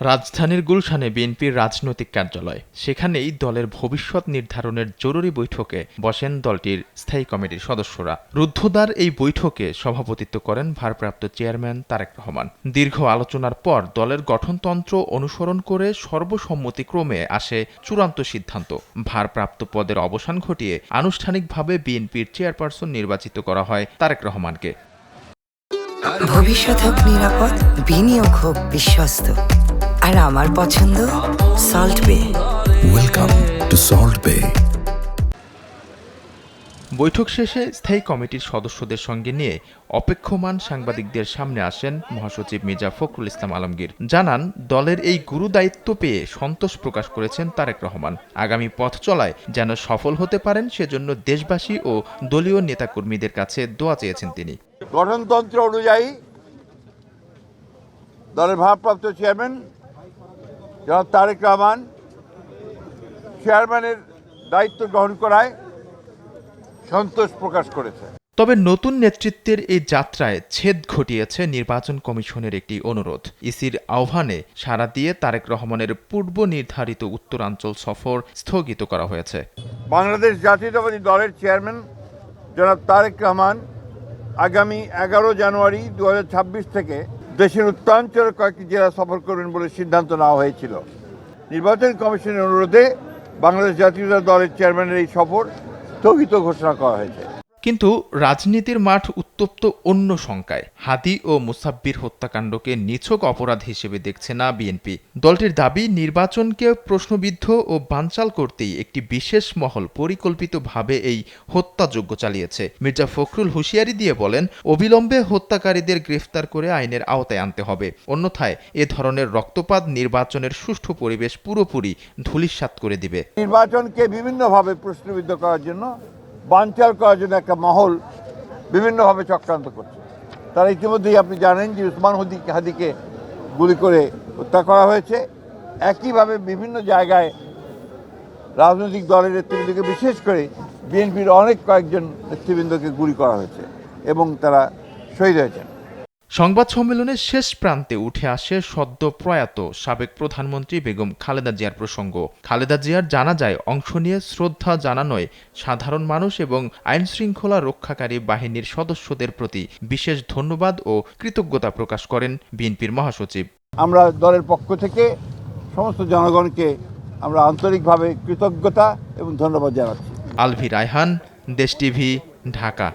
রাজধানীর গুলশানে বিএনপির রাজনৈতিক কার্যালয়, সেখানেই দলের ভবিষ্যৎ নির্ধারণের জরুরি বৈঠকে বসেন দলটির স্থায়ী কমিটির সদস্যরা। রুদ্ধদ্বার এই বৈঠকে সভাপতিত্ব করেন ভারপ্রাপ্ত চেয়ারম্যান তারেক রহমান। দীর্ঘ আলোচনার পর দলের গঠনতন্ত্র অনুসরণ করে সর্বসম্মতিক্রমে আসে চূড়ান্ত সিদ্ধান্ত। ভারপ্রাপ্ত পদের অবসান ঘটিয়ে আনুষ্ঠানিকভাবে বিএনপির চেয়ারপারসন নির্বাচিত করা হয় তারেক রহমানকে। ভবিষ্যৎ হোক নিরাপদ, বিনিয়োগ হোক বিশ্বস্ত, আর আমার পছন্দ সল্ট বে। ওয়েলকাম টু সল্ট বে। বৈঠক শেষে স্থায়ী কমিটির সদস্যদের সঙ্গে নিয়ে অপেক্ষমান সাংবাদিকদের সামনে আসেন মহাসচিব মির্জা ফখরুল ইসলাম আলমগীর। জানান, দলের এই গুরু দায়িত্ব পেয়ে সন্তোষ প্রকাশ করেছেন তারেক রহমান। আগামী পথ চলায় যেন সফল হতে পারেন সেজন্য দেশবাসী ও দলীয় নেতাকর্মীদের কাছে দোয়া চেয়েছেন তিনি। গঠনতন্ত্র অনুযায়ী দলের ভারপ্রাপ্ত চেয়ারম্যান জনাব তারেক রহমান চেয়ারম্যানের দায়িত্ব গ্রহণ করায় সন্তোষ প্রকাশ করেছে। তবে নতুন নেতৃত্বের এই যাত্রায় ছেদ ঘটিয়েছে নির্বাচন কমিশনের একটি অনুরোধ। ইসির আহ্বানে সাড়া দিয়ে তারেক রহমানের পূর্ব নির্ধারিত উত্তরাঞ্চল সফর স্থগিত করা হয়েছে। বাংলাদেশ জাতীয়তাবাদী দলের চেয়ারম্যান জনাব তারেক রহমান আগামী 11 জানুয়ারি 2026 থেকে দেশের উত্তরাঞ্চলের কয়েকটি জেলা সফর করবেন বলে সিদ্ধান্ত নেওয়া হয়েছিল। নির্বাচন কমিশনের অনুরোধে বাংলাদেশ জাতীয়তাবাদী দলের চেয়ারম্যানের এই সফর স্থগিত ঘোষণা করা হয়েছে। কিন্তু রাজনীতির মাঠ উত্তপ্ত অন্য শঙ্কায়। হাদি ও মুসাব্বির হত্যাকাণ্ডকে নিছক অপরাধ হিসেবে দেখছে না বিএনপি। দলটির দাবি, নির্বাচনকে প্রশ্নবিদ্ধ ও বানচাল করতেই একটি বিশেষ মহল পরিকল্পিতভাবে এই হত্যাযজ্ঞ চালিয়েছে। মির্জা ফখরুল হুঁশিয়ারি দিয়ে বলেন, অবিলম্বে হত্যাকারীদের গ্রেফতার করে আইনের আওতায় আনতে হবে, অন্যথায় এ ধরনের রক্তপাত নির্বাচনের সুষ্ঠু পরিবেশ পুরোপুরি ধূলিসাৎ করে দিবে। নির্বাচনকে বিভিন্নভাবে প্রশ্নবিদ্ধ করার জন্য, বানচাল করার জন্য একটা মহল বিভিন্নভাবে চক্রান্ত করছে। তারা ইতিমধ্যেই আপনি জানেন যে উসমান হাদিকে গুলি করে হত্যা করা হয়েছে। একইভাবে বিভিন্ন জায়গায় রাজনৈতিক দলের নেতৃবৃন্দকে, বিশেষ করে বিএনপির কয়েকজন নেতৃবৃন্দকে গুলি করা হয়েছে এবং তারা শহীদ হয়েছেন। সংবাদ সম্মেলনের শেষ প্রান্তে উঠে আসে সদ্য প্রয়াত সাবেক প্রধানমন্ত্রী বেগম খালেদা জিয়ার প্রসঙ্গ। খালেদা জিয়ার জানাজায় অংশ নিয়ে শ্রদ্ধা জানানোয় সাধারণ মানুষ এবং আইনশৃঙ্খলা রক্ষাকারী বাহিনীর সদস্যদের প্রতি বিশেষ ধন্যবাদ ও কৃতজ্ঞতা প্রকাশ করেন বিএনপির মহাসচিব। আমরা দলের পক্ষ থেকে সমস্ত জনগণকে আমরা আন্তরিকভাবে কৃতজ্ঞতা এবং ধন্যবাদ জানাচ্ছি। আলভি রায়হান, দেশ টিভি, ঢাকা।